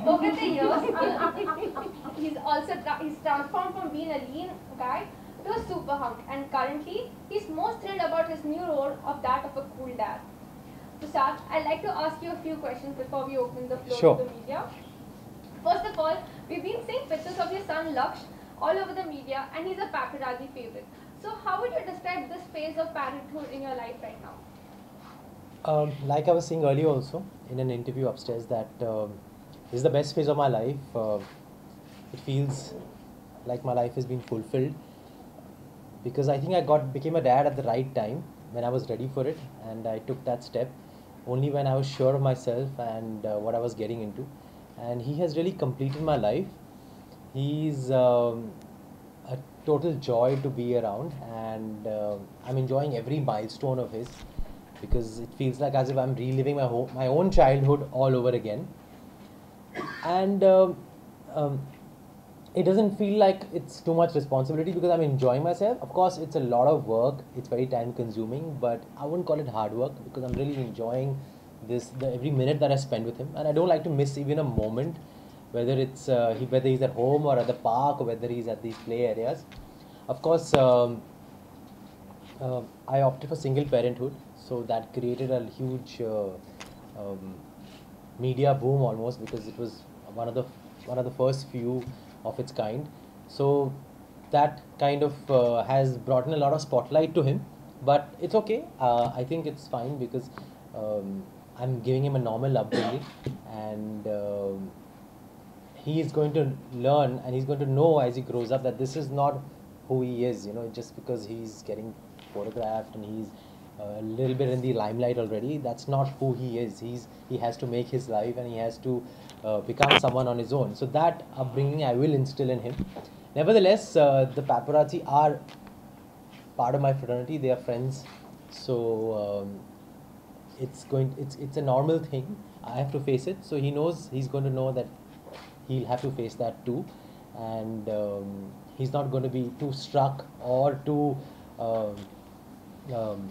Over the years, he's transformed from being a lean guy to a super hunk, and currently he's most thrilled about his new role of that of a cool dad. To start, I'd like to ask you a few questions before we open the floor Sure. to the media. First of all, we've been seeing pictures of your son Laksh all over the media, and he's a paparazzi favorite. So, how would you describe this phase of parenthood in your life right now? Like I was saying earlier also in an interview upstairs that this is the best phase of my life. It feels like my life has been fulfilled because I think I became a dad at the right time when I was ready for it, and I took that step only when I was sure of myself and what I was getting into. And he has really completed my life. He's a total joy to be around, and I'm enjoying every milestone of his because it feels like as if I'm reliving my own childhood all over again. And it doesn't feel like it's too much responsibility because I'm enjoying myself. Of course, it's a lot of work. It's very time consuming, but I wouldn't call it hard work because I'm really enjoying every minute that I spend with him, and I don't like to miss even a moment, whether whether he's at home or at the park or whether he's at these play areas. Of course, I opted for single parenthood, so that created a huge um, media boom almost because it was one of the first few of its kind. So that kind of has brought in a lot of spotlight to him, but it's okay. I think it's fine because I'm giving him a normal upbringing, and he is going to learn and he's going to know as he grows up that this is not who he is, just because he's getting photographed and he's a little bit in the limelight already. That's not who he is. He has to make his life and he has to become someone on his own. So that upbringing I will instill in him. Nevertheless, the paparazzi are part of my fraternity. They are friends, so it's a normal thing. I have to face it. So he's going to know that he'll have to face that too, and he's not going to be too struck or too um, um,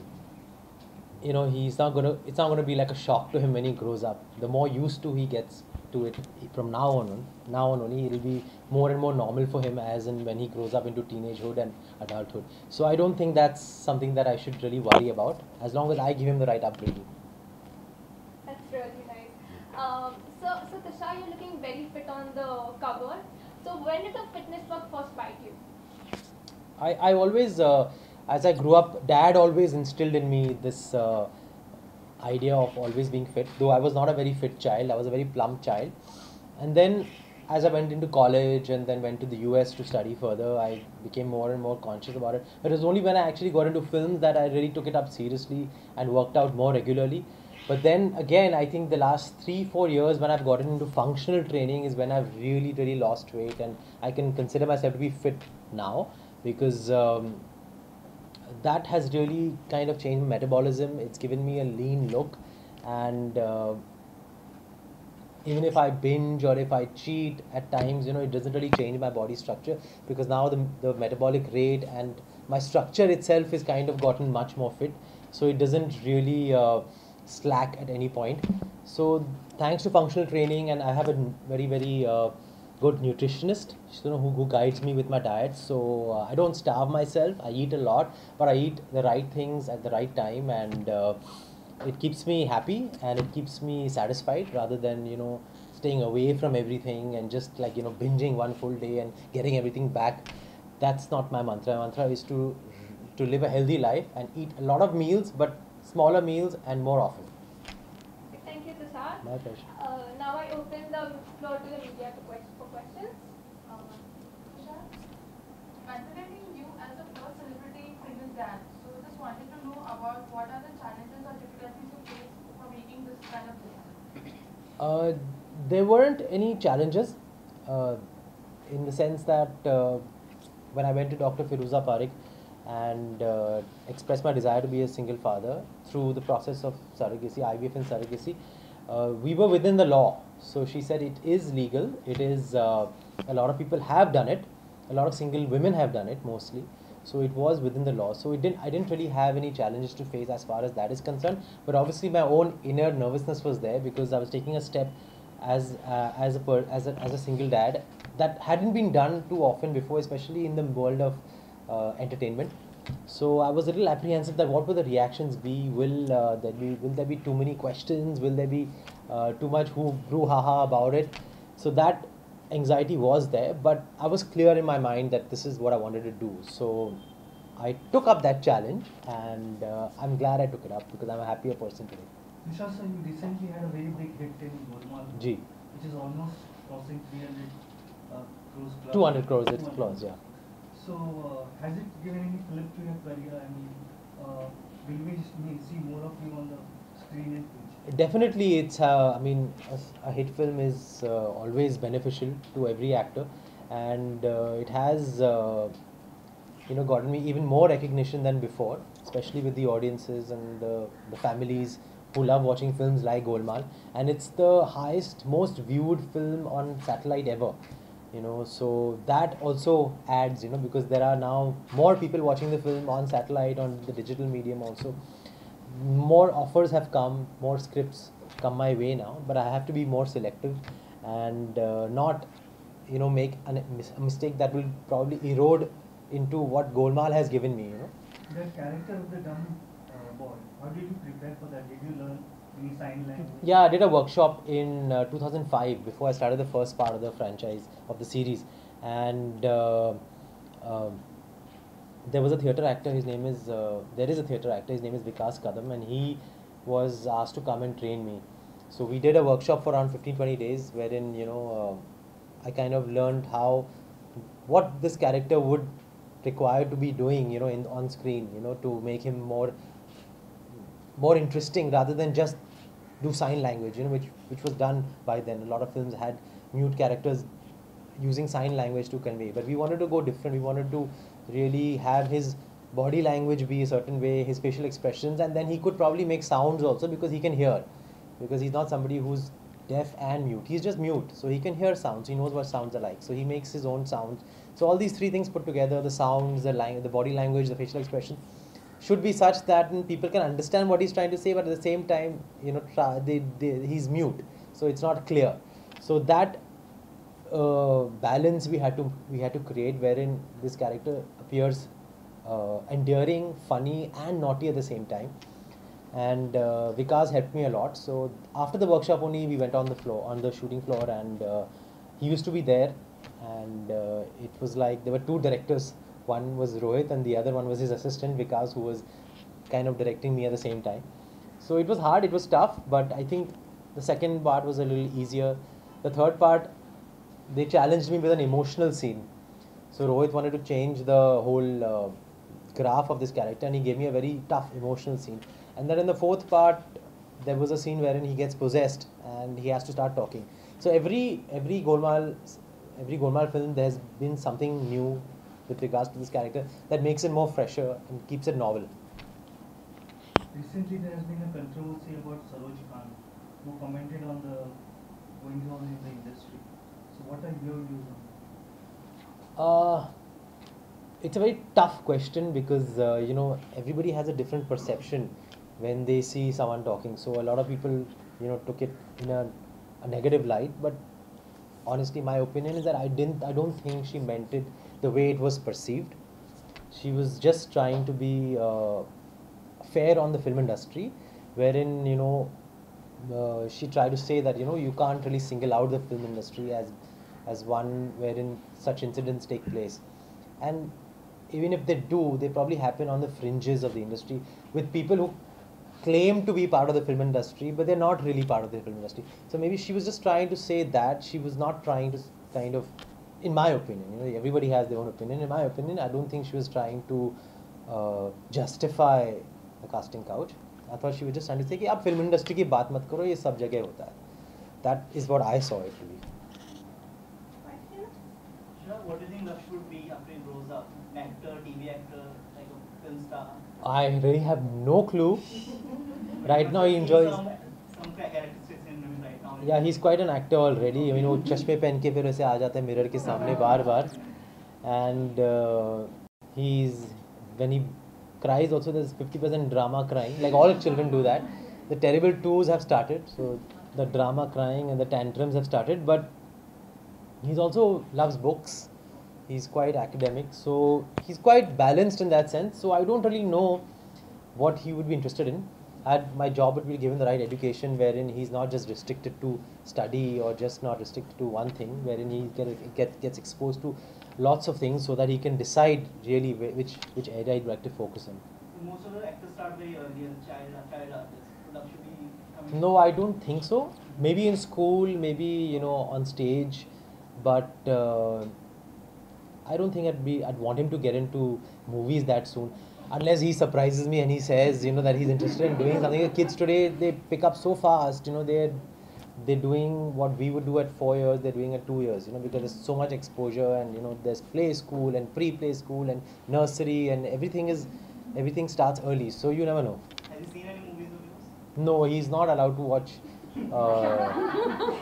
he's not going to it's not going to be like a shock to him when he grows up. The more used to he gets to it from now on only, it'll be more and more normal for him as and when he grows up into teenagehood and adulthood. So I don't think that's something that I should really worry about as long as I give him the right upbringing. That's really nice. So Tisha, you're looking very fit on the cover. So when did the fitness bug first bite you? I always, as I grew up, dad always instilled in me this idea of always being fit. Though I was not a very fit child, I was a very plump child. And then, as I went into college and then went to the US to study further, I became more and more conscious about it. But it was only when I actually got into films that I really took it up seriously and worked out more regularly. But then again, I think the last 3 4 years when I've gotten into functional training is when I've really, really lost weight, and I can consider myself to be fit now because that has really kind of changed my metabolism. It's given me a lean look, and even if I binge or if I cheat at times, it doesn't really change my body structure because now the metabolic rate and my structure itself is kind of gotten much more fit. So it doesn't really slack at any point. So thanks to functional training, and I have a very, very good nutritionist, who guides me with my diet. So I don't starve myself. I eat a lot, but I eat the right things at the right time, and it keeps me happy and it keeps me satisfied rather than staying away from everything and just like binging one full day and getting everything back. That's not my mantra. My mantra is to live a healthy life and eat a lot of meals, but smaller meals and more often. Thank you, Tushar. My pleasure. Now I open the floor to the media for questions. Tushar? Considering you as the first celebrity single dad, so just wanted to know about what are the challenges or difficulties you face for making this kind of decision? Uh, there weren't any challenges uh, in the sense that when I went to Dr. Firuza Parekh and expressed my desire to be a single father through the process of surrogacy, IVF and surrogacy, we were within the law. So she said it is legal. It is a lot of people have done it. A lot of single women have done it mostly. So it was within the law. So I didn't really have any challenges to face as far as that is concerned. But obviously my own inner nervousness was there because I was taking a step as a single dad, that hadn't been done too often before, especially in the world of entertainment. So I was a little apprehensive that what will the reactions be? Will there be too many questions? Will there be too much brouhaha about it? So that anxiety was there, but I was clear in my mind that this is what I wanted to do. So I took up that challenge, and I'm glad I took it up because I'm a happier person today. Vishal sir, you recently had a very big hit in Golmaal, G. which is almost crossing 300 crores plus. 200 crores, it's 200 close, yeah. So, has it given any flip to your career? I mean, will we see more of you on the screen in future? Definitely, a hit film is always beneficial to every actor, and it has gotten me even more recognition than before, especially with the audiences and the families who love watching films like Golmaal, and it's the highest, most viewed film on satellite ever. So that also adds, because there are now more people watching the film on satellite, on the digital medium also. More offers have come, more scripts come my way now, but I have to be more selective and not, make a mistake that will probably erode into what Golmaal has given me. The character of the dumb boy, how did you prepare for that? Did you learn any sign language? Yeah, I did a workshop in 2005 before I started the first part of the franchise of the series, and there was a theatre actor. There is a theatre actor. His name is Vikas Kadam, and he was asked to come and train me. So we did a workshop for around 15-20 days, wherein I kind of learned what this character would require to be doing, on screen, to make him more interesting rather than just do sign language, which was done by then. A lot of films had mute characters using sign language to convey, but we wanted to go different. We wanted to really have his body language be a certain way, his facial expressions, and then he could probably make sounds also because he can hear, because he's not somebody who's deaf and mute. He's just mute, so he can hear sounds. He knows what sounds are like, so he makes his own sounds. So all these three things put together, the sounds, the body language, the facial expression, should be such that people can understand what he's trying to say, but at the same time, he's mute, so it's not clear. So that balance we had to create, wherein this character appears endearing, funny, and naughty at the same time. And Vikas helped me a lot. So after the workshop only, we went on the shooting floor, and he used to be there. And it was like there were two directors. One was Rohit, and the other one was his assistant Vikas, who was kind of directing me at the same time. So it was hard, it was tough, but I think the second part was a little easier. The third part, they challenged me with an emotional scene. So Rohit wanted to change the whole graph of this character, and he gave me a very tough emotional scene. And then in the fourth part, there was a scene wherein he gets possessed and he has to start talking. So every Golmaal film, there's been something new with regards to this character that makes it more fresher and keeps it novel. Recently, there has been a controversy about Saroj Khan, who commented on the goings on in the industry. So, what are your views on that? It's a very tough question because everybody has a different perception when they see someone talking. So a lot of people took it in a negative light, but honestly, my opinion is that I don't think she meant it the way it was perceived. She was just trying to be fair on the film industry, wherein she tried to say that you can't really single out the film industry as one wherein such incidents take place, and even if they do, they probably happen on the fringes of the industry with people who claim to be part of the film industry, but they're not really part of the film industry. So maybe she was just trying to say that. She was not trying to kind of, in my opinion, everybody has their own opinion. In my opinion, I don't think she was trying to justify the casting couch. I thought she was just trying to say कि आप film industry की बात मत करो, ये सब जगह होता है. That is what I saw it really. What do you think Laksh would be after he grows up? An actor, TV actor, like a film star? I really have no clue. Right now he enjoys. Some characteristics in him right now. Yeah, he's quite an actor already. I mean, वो चश्मे पहन के फिर ऐसे आ जाता है mirror के सामने बार-बार, and when he cries also there's 50% drama crying. Like all children do that. The terrible twos have started, so the drama crying and the tantrums have started, but he's also loves books. He's quite academic, so he's quite balanced in that sense. So I don't really know what he would be interested in. My job would be given the right education, wherein he's not just restricted to study or just not restricted to one thing, wherein he gets exposed to lots of things, so that he can decide really which area he'd like to focus on. Most of the actors start very early as child artists. So that should be coming. No, I don't think so. Maybe in school, maybe on stage, but I don't think I'd want him to get into movies that soon, unless he surprises me and he says that he's interested in doing something. Kids today, they pick up so fast. They're doing what we would do at 4 years. They're doing at 2 years. Because there's so much exposure, and there's play school and pre-play school and nursery, and everything starts early. So you never know. Have you seen any movies of yours? No, he's not allowed to watch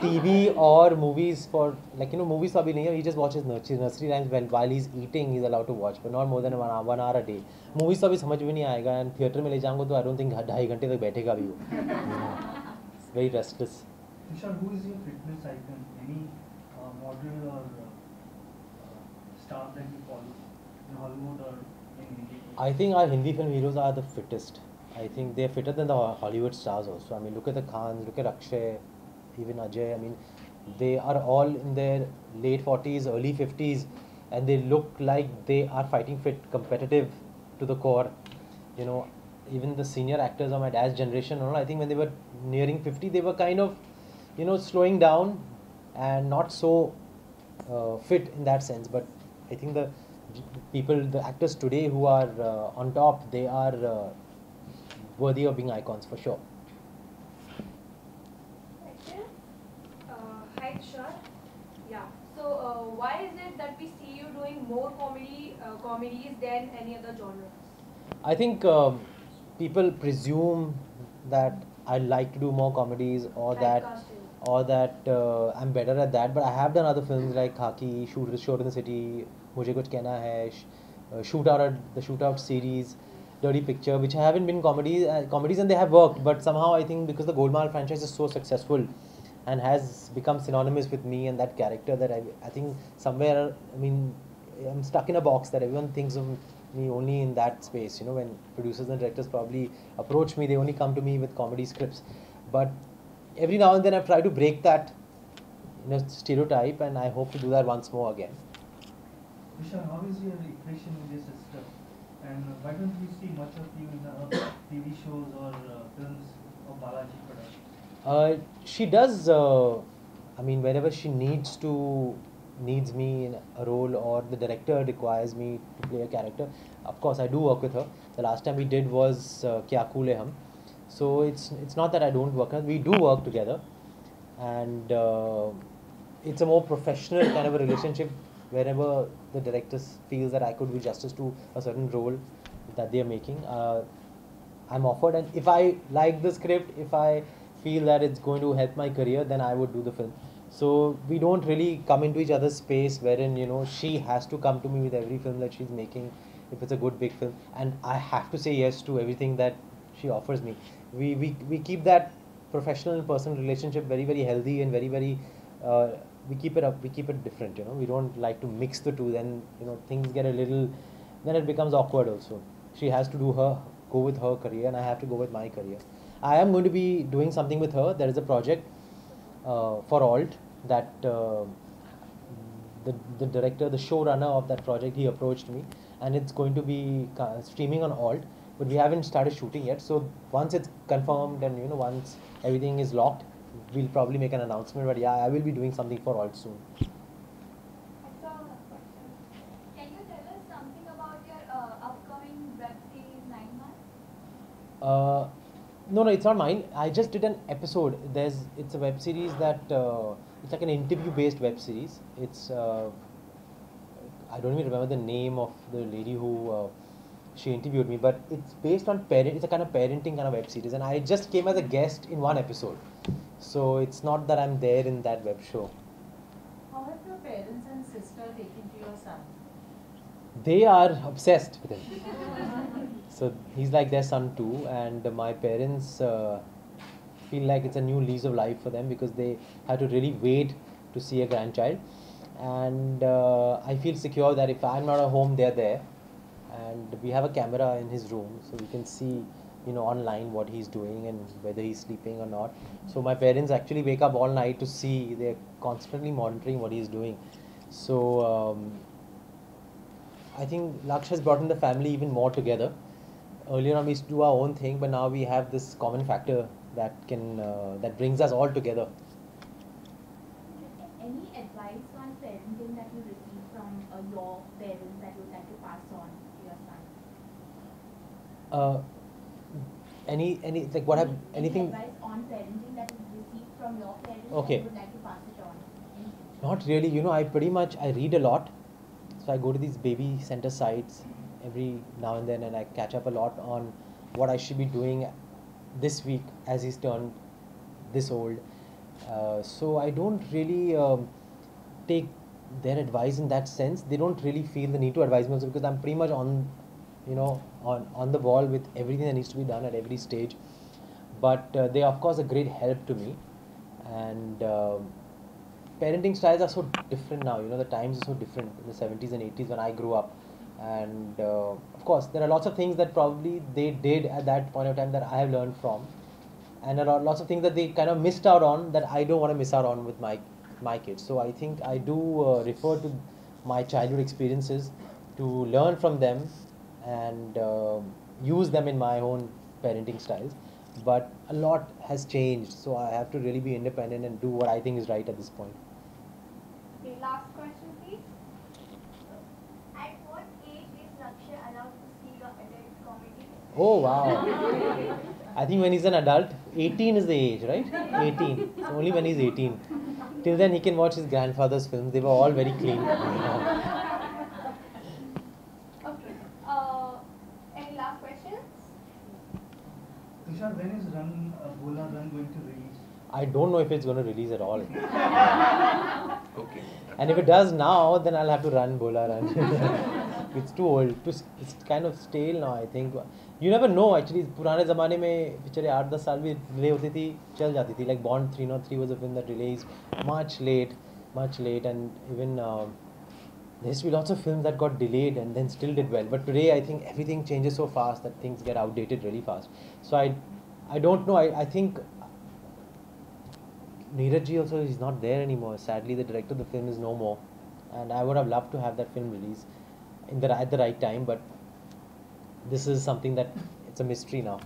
TV or movies for movies. So he just watches nursery rhymes while he's eating. He's allowed to watch, but not more than 1 hour a day. Movies तो अभी समझ में नहीं आएगा, and theatre में ले जाऊँगा तो I don't think 2.5 घंटे तक बैठेगा भी वो. It's very restless. Vishal, who is your fitness icon? Any model or star that you follow in Hollywood or in Hindi? I think our Hindi film heroes are the fittest. I think they're fitter than the Hollywood stars also. I mean, look at the Khans, look at Akshay, even Ajay. I mean, they are all in their late 40s, early 50s, and they look like they are fighting fit, competitive to the core. Even the senior actors of my dad's generation, I think when they were nearing 50, they were kind of, slowing down and not so fit in that sense. But I think the actors today who are on top, they are worthy of being icons for sure. Question. Hi Tushar. Yeah. So why is it that we see you doing more comedies than any other genres? I think people presume that I like to do more comedies, or that I'm better at that. But I have done other films like Khaki, Shoot in the City, Mujhe Kuch Kehna Hai, the Shootout series, Dirty Picture, which haven't been comedies, and they have worked. But somehow I think because the Golmaal franchise is so successful and has become synonymous with me and that character, that I think somewhere, I'm stuck in a box that everyone thinks of me only in that space. When producers and directors probably approach me, they only come to me with comedy scripts. But every now and then I try to break that stereotype, and I hope to do that once more again. Vishal, how is your equation with your sister? And why don't we see much of you in the TV shows or films of Balaji Production? She does, whenever she needs me in a role, or the director requires me to play a character, of course I do work with her. The last time we did was Kya Cool Hai Hum. So it's not that I don't work with her, we do work together, and it's a more professional kind of a relationship. Wherever the director feels that I could do justice to a certain role that they are making, I'm offered, and if I like the script, if I feel that it's going to help my career, then I would do the film. So we don't really come into each other's space wherein she has to come to me with every film that she's making if it's a good big film, and I have to say yes to everything that she offers me. We keep that professional and personal relationship very, very healthy, and very, very we keep it different. We don't like to mix the two. Then things get a little, then it becomes awkward also. She has to go with her career, and I have to go with my career. I am going to be doing something with her. There is a project for Alt that the director, the showrunner of that project, he approached me, and it's going to be streaming on Alt, but we haven't started shooting yet. So once it's confirmed, and once everything is locked, we'll probably make an announcement. But yeah, I will be doing something for Alt soon. Can you tell us something about your upcoming web series 9 Months? No, it's not mine. I just did an episode. It's a web series that it's like an interview-based web series. It's I don't even remember the name of the lady who she interviewed me, but it's based on It's a kind of parenting kind of web series, and I just came as a guest in one episode. So it's not that I'm there in that web show. How have your parents and sister taken to your son? They are obsessed with him. So he's like their son too, and my parents, feel like it's a new lease of life for them because they had to really wait to see a grandchild. And I feel secure that if I'm not at home, they're there. And we have a camera in his room, so we can see, online what he's doing and whether he's sleeping or not. So my parents actually wake up all night to see. They're constantly monitoring what he's doing. So I think Laksh has brought in the family even more together. Earlier on we used to do our own thing, but now we have this common factor that brings us all together. Any advice on parenting that you received from your parents that you would like to pass on to your son? Any like what have anything? Any advice on parenting that you received from your parents Okay. that you would like to pass it on? Not really. I read a lot. So I go to these baby center sites every now and then, and I catch up a lot on what I should be doing this week as he's turned this old. So I don't really take their advice in that sense. They don't really feel the need to advise me also because I'm pretty much on the ball with everything that needs to be done at every stage. But they are of course a great help to me. And parenting styles are so different now. The times are so different in the 70s and 80s when I grew up. And of course, there are lots of things that probably they did at that point of time that I have learned from. And there are lots of things that they kind of missed out on that I don't want to miss out on with my kids. So I think I do refer to my childhood experiences to learn from them and use them in my own parenting styles. But a lot has changed, so I have to really be independent and do what I think is right at this point. Okay, last question, please. At what age is Lakshya allowed to see the adult comedy? Oh wow. I think when he's an adult, 18 is the age, right? 18. So only when he's 18. Till then he can watch his grandfather's films. They were all very clean. Okay. Any last questions? Tushar, when is Bola Run going to release? I don't know if it's going to release at all. Okay. And if it does now, then I'll have to run Bola Run. It's too old. It's kind of stale now, I think. You never know actually. पुराने ज़माने में पिक्चरें 8-10 साल भी delay होती थी, चल जाती थी. Like Bond 303 was a film that released much late, and even there used to be lots of films that got delayed and then still did well. But today I think everything changes so fast that things get outdated really fast. So I don't know. I think Neeraj ji also is not there anymore. Sadly, the director of the film is no more, and I would have loved to have that film release at the right time. But this is something that it's a mystery now.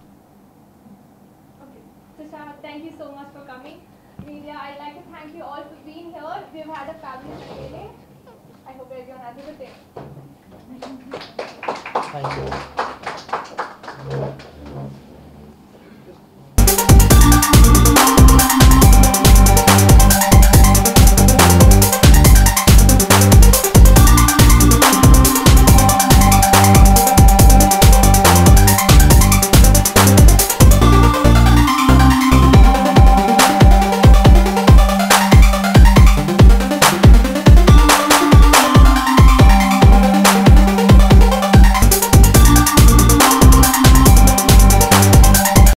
Okay. Tushar, thank you so much for coming. Media, I'd like to thank you all for being here. We've had a fabulous day. I hope everyone has a good day. Thank you.